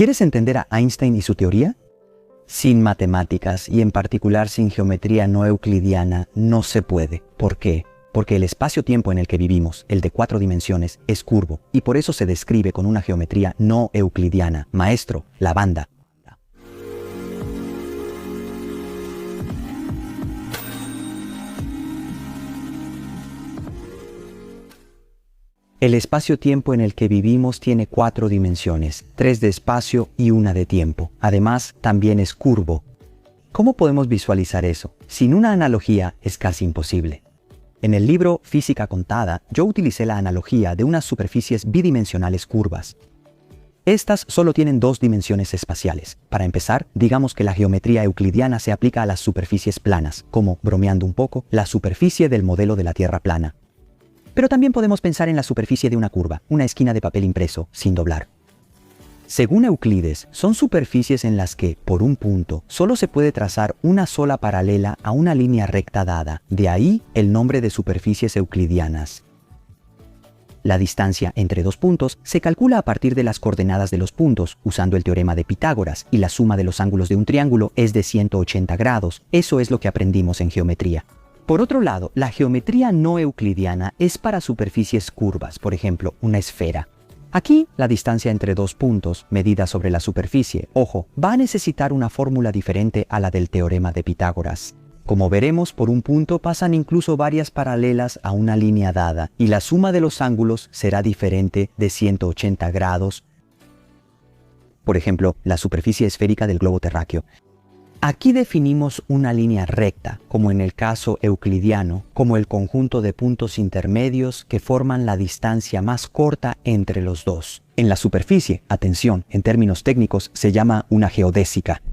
¿Quieres entender a Einstein y su teoría? Sin matemáticas y en particular sin geometría no euclidiana no se puede. ¿Por qué? Porque el espacio-tiempo en el que vivimos, el de 4 dimensiones, es curvo y por eso se describe con una geometría no euclidiana. Maestro, la banda. El espacio-tiempo en el que vivimos tiene 4 dimensiones, 3 de espacio y 1 de tiempo. Además, también es curvo. ¿Cómo podemos visualizar eso? Sin una analogía es casi imposible. En el libro Física Contada, yo utilicé la analogía de unas superficies bidimensionales curvas. Estas solo tienen 2 dimensiones espaciales. Para empezar, digamos que la geometría euclidiana se aplica a las superficies planas, como, bromeando un poco, la superficie del modelo de la Tierra plana. Pero también podemos pensar en la superficie de una curva, una esquina de papel impreso, sin doblar. Según Euclides, son superficies en las que, por un punto, solo se puede trazar una sola paralela a una línea recta dada. De ahí el nombre de superficies euclidianas. La distancia entre 2 puntos se calcula a partir de las coordenadas de los puntos, usando el teorema de Pitágoras, y la suma de los ángulos de un triángulo es de 180 grados. Eso es lo que aprendimos en geometría. Por otro lado, la geometría no euclidiana es para superficies curvas, por ejemplo, una esfera. Aquí, la distancia entre 2 puntos, medida sobre la superficie, ojo, va a necesitar una fórmula diferente a la del teorema de Pitágoras. Como veremos, por un punto pasan incluso varias paralelas a una línea dada, y la suma de los ángulos será diferente de 180 grados. Por ejemplo, la superficie esférica del globo terráqueo. Aquí definimos una línea recta, como en el caso euclidiano, como el conjunto de puntos intermedios que forman la distancia más corta entre los dos. En la superficie, atención, en términos técnicos se llama una geodésica.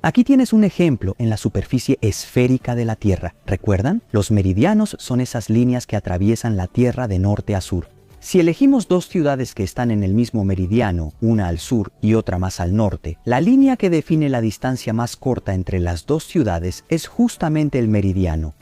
Aquí tienes un ejemplo en la superficie esférica de la Tierra. ¿Recuerdan? Los meridianos son esas líneas que atraviesan la Tierra de norte a sur. Si elegimos 2 ciudades que están en el mismo meridiano, una al sur y otra más al norte, la línea que define la distancia más corta entre las 2 ciudades es justamente el meridiano.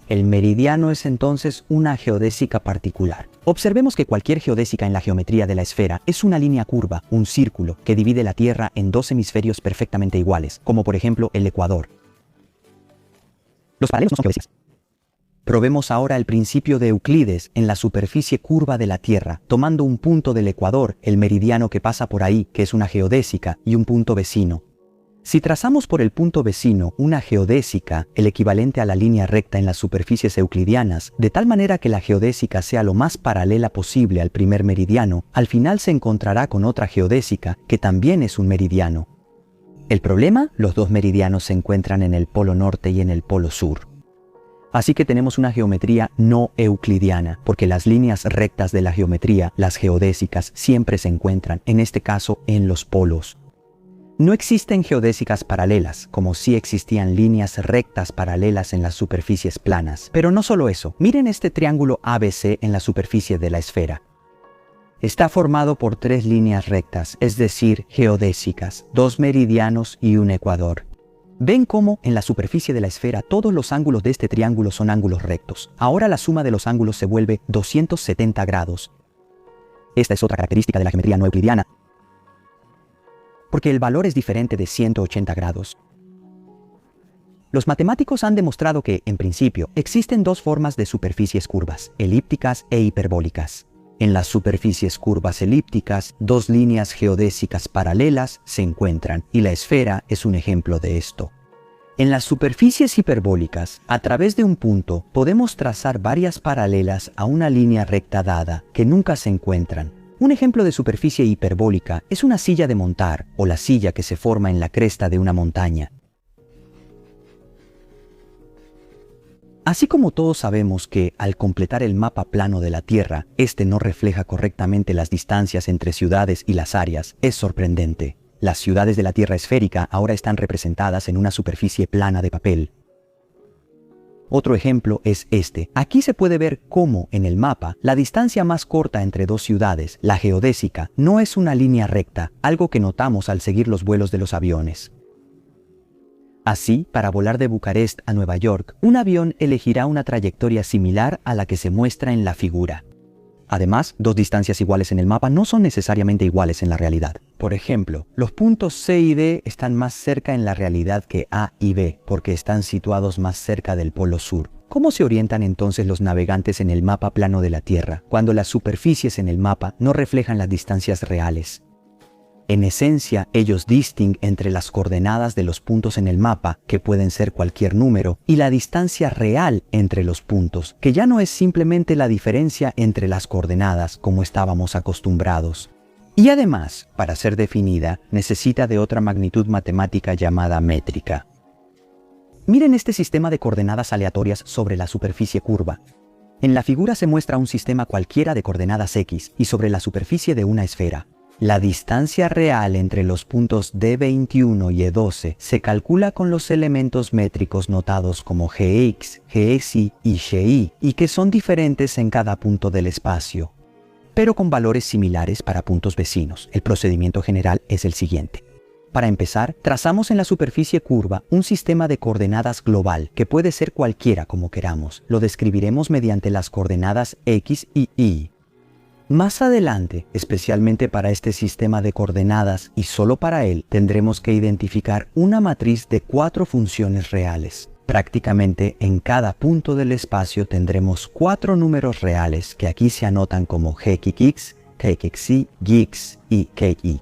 El meridiano es entonces una geodésica particular. Observemos que cualquier geodésica en la geometría de la esfera es una línea curva, un círculo, que divide la Tierra en 2 hemisferios perfectamente iguales, como por ejemplo el Ecuador. Los paralelos no son geodésicas. Probemos ahora el principio de Euclides en la superficie curva de la Tierra, tomando un punto del ecuador, el meridiano que pasa por ahí, que es una geodésica, y un punto vecino. Si trazamos por el punto vecino una geodésica, el equivalente a la línea recta en las superficies euclidianas, de tal manera que la geodésica sea lo más paralela posible al primer meridiano, al final se encontrará con otra geodésica, que también es un meridiano. ¿El problema? Los 2 meridianos se encuentran en el polo norte y en el polo sur. Así que tenemos una geometría no euclidiana, porque las líneas rectas de la geometría, las geodésicas, siempre se encuentran, en este caso, en los polos. No existen geodésicas paralelas, como sí existían líneas rectas paralelas en las superficies planas. Pero no solo eso, miren este triángulo ABC en la superficie de la esfera. Está formado por 3 líneas rectas, es decir, geodésicas, 2 meridianos y un ecuador. ¿Ven cómo en la superficie de la esfera todos los ángulos de este triángulo son ángulos rectos? Ahora la suma de los ángulos se vuelve 270 grados. Esta es otra característica de la geometría no euclidiana, porque el valor es diferente de 180 grados. Los matemáticos han demostrado que, en principio, existen 2 formas de superficies curvas, elípticas e hiperbólicas. En las superficies curvas elípticas, 2 líneas geodésicas paralelas se encuentran, y la esfera es un ejemplo de esto. En las superficies hiperbólicas, a través de un punto, podemos trazar varias paralelas a una línea recta dada, que nunca se encuentran. Un ejemplo de superficie hiperbólica es una silla de montar, o la silla que se forma en la cresta de una montaña. Así como todos sabemos que, al completar el mapa plano de la Tierra, este no refleja correctamente las distancias entre ciudades y las áreas, es sorprendente. Las ciudades de la Tierra esférica ahora están representadas en una superficie plana de papel. Otro ejemplo es este. Aquí se puede ver cómo, en el mapa, la distancia más corta entre 2 ciudades, la geodésica, no es una línea recta, algo que notamos al seguir los vuelos de los aviones. Así, para volar de Bucarest a Nueva York, un avión elegirá una trayectoria similar a la que se muestra en la figura. Además, 2 distancias iguales en el mapa no son necesariamente iguales en la realidad. Por ejemplo, los puntos C y D están más cerca en la realidad que A y B, porque están situados más cerca del polo sur. ¿Cómo se orientan entonces los navegantes en el mapa plano de la Tierra, cuando las superficies en el mapa no reflejan las distancias reales? En esencia, ellos distinguen entre las coordenadas de los puntos en el mapa, que pueden ser cualquier número, y la distancia real entre los puntos, que ya no es simplemente la diferencia entre las coordenadas como estábamos acostumbrados. Y además, para ser definida, necesita de otra magnitud matemática llamada métrica. Miren este sistema de coordenadas aleatorias sobre la superficie curva. En la figura se muestra un sistema cualquiera de coordenadas X y sobre la superficie de una esfera. La distancia real entre los puntos D21 y E12 se calcula con los elementos métricos notados como Gx, Gxy y Xy, y que son diferentes en cada punto del espacio, pero con valores similares para puntos vecinos. El procedimiento general es el siguiente. Para empezar, trazamos en la superficie curva un sistema de coordenadas global, que puede ser cualquiera como queramos. Lo describiremos mediante las coordenadas X y Y. Más adelante, especialmente para este sistema de coordenadas y solo para él, tendremos que identificar una matriz de 4 funciones reales. Prácticamente en cada punto del espacio tendremos 4 números reales que aquí se anotan como Gxx, Gxy, Gx y Gy.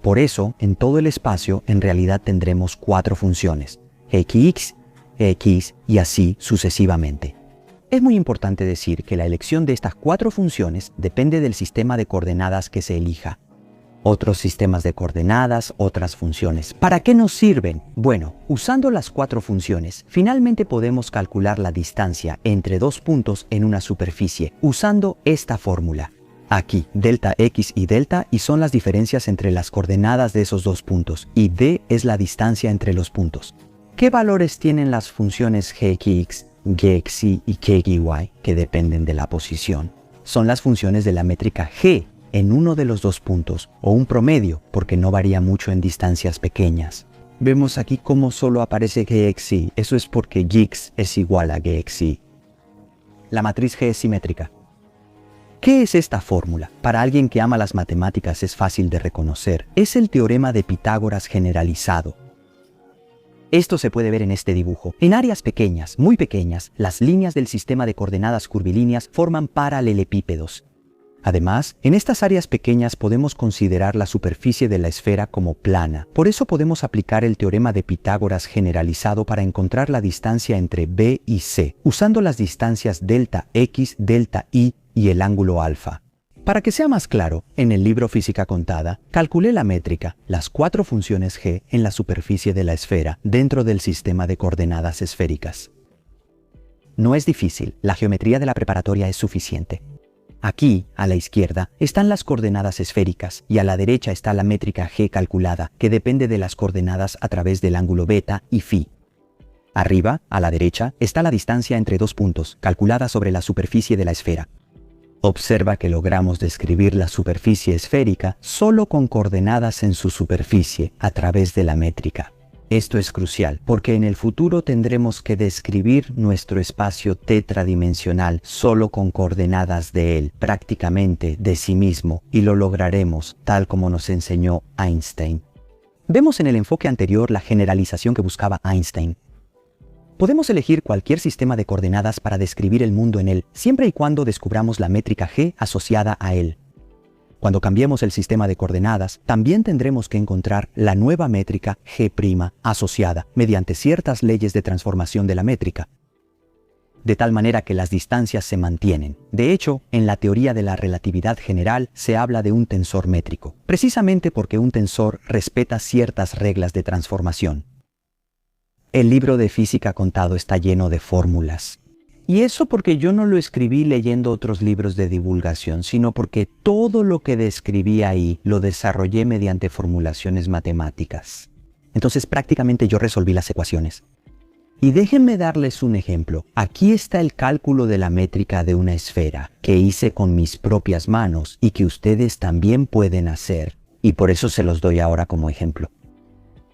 Por eso, en todo el espacio en realidad tendremos 4 funciones, Gx, X y así sucesivamente. Es muy importante decir que la elección de estas 4 funciones depende del sistema de coordenadas que se elija. Otros sistemas de coordenadas, otras funciones. ¿Para qué nos sirven? Bueno, usando las 4 funciones, finalmente podemos calcular la distancia entre 2 puntos en una superficie, usando esta fórmula. Aquí, delta x y delta y son las diferencias entre las coordenadas de esos 2 puntos, y d es la distancia entre los puntos. ¿Qué valores tienen las funciones gx, gxy y gy, que dependen de la posición? Son las funciones de la métrica g en uno de los 2 puntos, o un promedio, porque no varía mucho en distancias pequeñas. Vemos aquí cómo solo aparece gxy, eso es porque gx es igual a gxy. La matriz G es simétrica. ¿Qué es esta fórmula? Para alguien que ama las matemáticas es fácil de reconocer. Es el teorema de Pitágoras generalizado. Esto se puede ver en este dibujo. En áreas pequeñas, muy pequeñas, las líneas del sistema de coordenadas curvilíneas forman paralelepípedos. Además, en estas áreas pequeñas podemos considerar la superficie de la esfera como plana. Por eso podemos aplicar el teorema de Pitágoras generalizado para encontrar la distancia entre B y C, usando las distancias delta x, delta y el ángulo alfa. Para que sea más claro, en el libro Física Contada, calculé la métrica, las 4 funciones g en la superficie de la esfera dentro del sistema de coordenadas esféricas. No es difícil, la geometría de la preparatoria es suficiente. Aquí, a la izquierda, están las coordenadas esféricas y a la derecha está la métrica g calculada, que depende de las coordenadas a través del ángulo beta y phi. Arriba, a la derecha, está la distancia entre 2 puntos, calculada sobre la superficie de la esfera. Observa que logramos describir la superficie esférica solo con coordenadas en su superficie a través de la métrica. Esto es crucial porque en el futuro tendremos que describir nuestro espacio tetradimensional solo con coordenadas de él, prácticamente de sí mismo, y lo lograremos tal como nos enseñó Einstein. Vemos en el enfoque anterior la generalización que buscaba Einstein. Podemos elegir cualquier sistema de coordenadas para describir el mundo en él, siempre y cuando descubramos la métrica g asociada a él. Cuando cambiemos el sistema de coordenadas, también tendremos que encontrar la nueva métrica g' asociada mediante ciertas leyes de transformación de la métrica, de tal manera que las distancias se mantienen. De hecho, en la teoría de la relatividad general se habla de un tensor métrico, precisamente porque un tensor respeta ciertas reglas de transformación. El libro de Física Contado está lleno de fórmulas. Y eso porque yo no lo escribí leyendo otros libros de divulgación, sino porque todo lo que describí ahí lo desarrollé mediante formulaciones matemáticas. Entonces prácticamente yo resolví las ecuaciones. Y déjenme darles un ejemplo. Aquí está el cálculo de la métrica de una esfera, que hice con mis propias manos y que ustedes también pueden hacer. Y por eso se los doy ahora como ejemplo.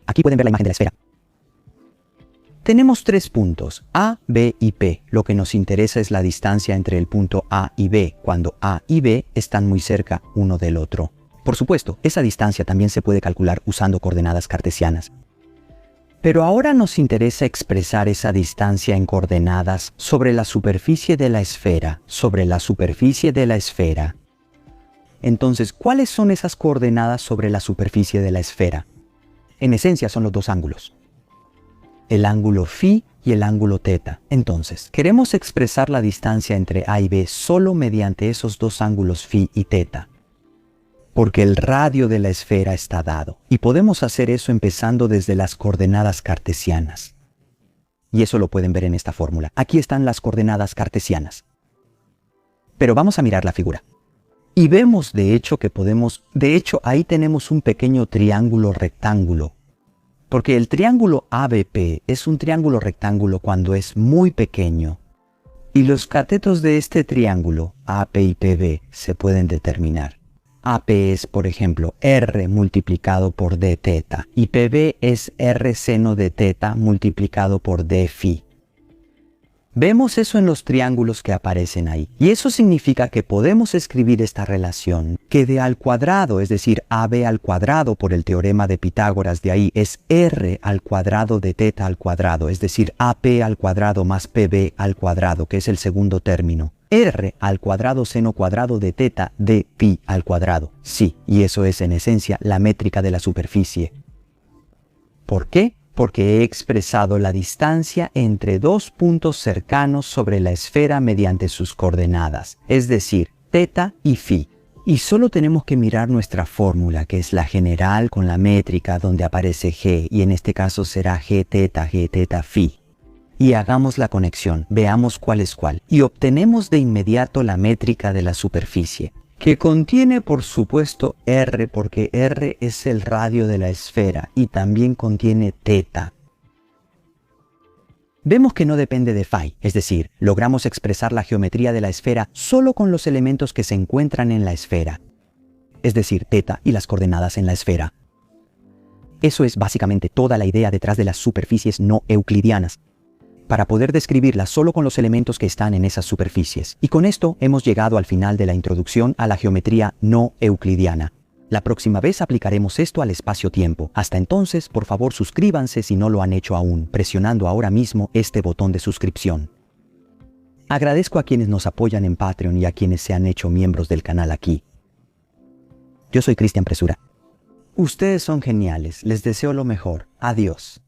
Aquí pueden ver la imagen de la esfera. Tenemos 3 puntos, A, B y P. Lo que nos interesa es la distancia entre el punto A y B, cuando A y B están muy cerca uno del otro. Por supuesto, esa distancia también se puede calcular usando coordenadas cartesianas. Pero ahora nos interesa expresar esa distancia en coordenadas sobre la superficie de la esfera, Entonces, ¿cuáles son esas coordenadas sobre la superficie de la esfera? En esencia son los dos ángulos, el ángulo φ y el ángulo θ. Entonces, queremos expresar la distancia entre A y B solo mediante esos dos ángulos φ y θ, porque el radio de la esfera está dado, y podemos hacer eso empezando desde las coordenadas cartesianas. Y eso lo pueden ver en esta fórmula. Aquí están las coordenadas cartesianas. Pero vamos a mirar la figura. Y vemos de hecho ahí tenemos un pequeño triángulo rectángulo. Porque el triángulo ABP es un triángulo rectángulo cuando es muy pequeño. Y los catetos de este triángulo, AP y PB, se pueden determinar. AP es, por ejemplo, R multiplicado por dθ y PB es R seno de θ multiplicado por d φ. Vemos eso en los triángulos que aparecen ahí. Y eso significa que podemos escribir esta relación que d al cuadrado, es decir, AB al cuadrado por el teorema de Pitágoras de ahí, es R al cuadrado de θ al cuadrado, es decir, AP al cuadrado más PB al cuadrado, que es el segundo término. R al cuadrado seno cuadrado de θ d π al cuadrado. Sí, y eso es en esencia la métrica de la superficie. ¿Por qué? Porque he expresado la distancia entre dos puntos cercanos sobre la esfera mediante sus coordenadas, es decir, θ y φ. Y solo tenemos que mirar nuestra fórmula, que es la general con la métrica donde aparece g, y en este caso será gθ φ. Y hagamos la conexión, veamos cuál es cuál, y obtenemos de inmediato la métrica de la superficie, que contiene por supuesto R, porque R es el radio de la esfera, y también contiene θ. Vemos que no depende de φ, es decir, logramos expresar la geometría de la esfera solo con los elementos que se encuentran en la esfera, es decir, θ y las coordenadas en la esfera. Eso es básicamente toda la idea detrás de las superficies no euclidianas, para poder describirlas solo con los elementos que están en esas superficies. Y con esto hemos llegado al final de la introducción a la geometría no euclidiana. La próxima vez aplicaremos esto al espacio-tiempo. Hasta entonces, por favor suscríbanse si no lo han hecho aún, presionando ahora mismo este botón de suscripción. Agradezco a quienes nos apoyan en Patreon y a quienes se han hecho miembros del canal aquí. Yo soy Cristian Presura. Ustedes son geniales, les deseo lo mejor. Adiós.